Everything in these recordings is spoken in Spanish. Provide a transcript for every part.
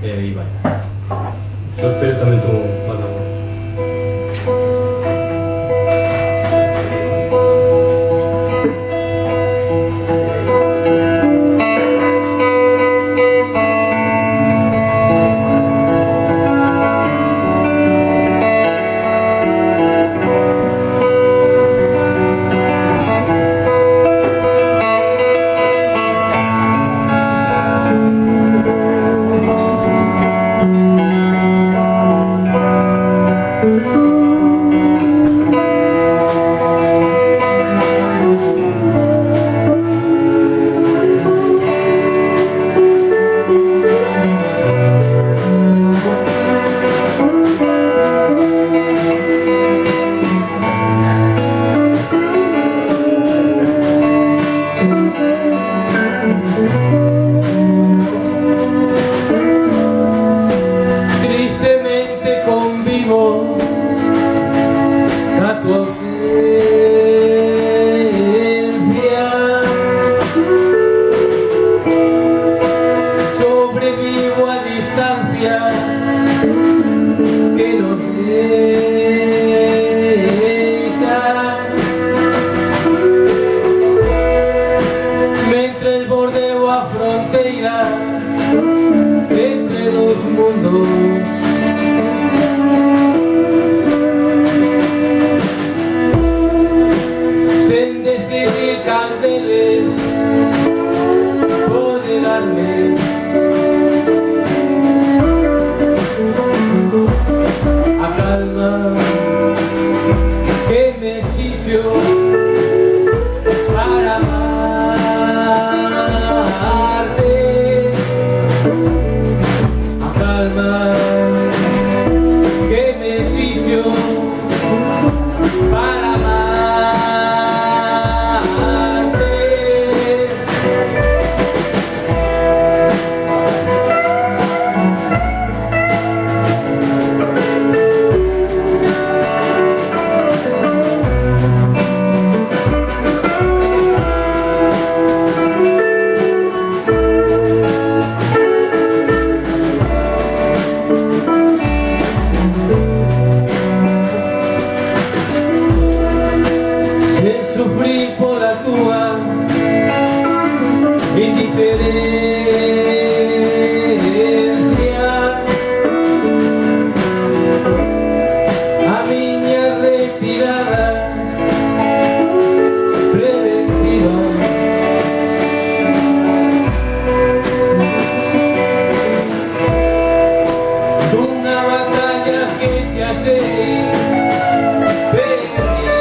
Ibai. Eu espero tamén tu palabra. Tristemente convivo a tu ausencia, sobrevivo a distancia que nos deja, mentre bordeo a fronteira entre dos mundos. Sen decidir candeles pode darme a calma que me exigió para amarte, a calma que me exigió para amarte. Sen sufrir por a túa indiferencia, a miña retirada preventiva, dunha batalla que xa sei perdida,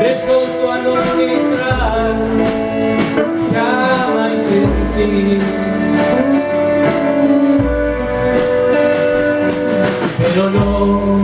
de solto a non entrar xa máis sentir, pero non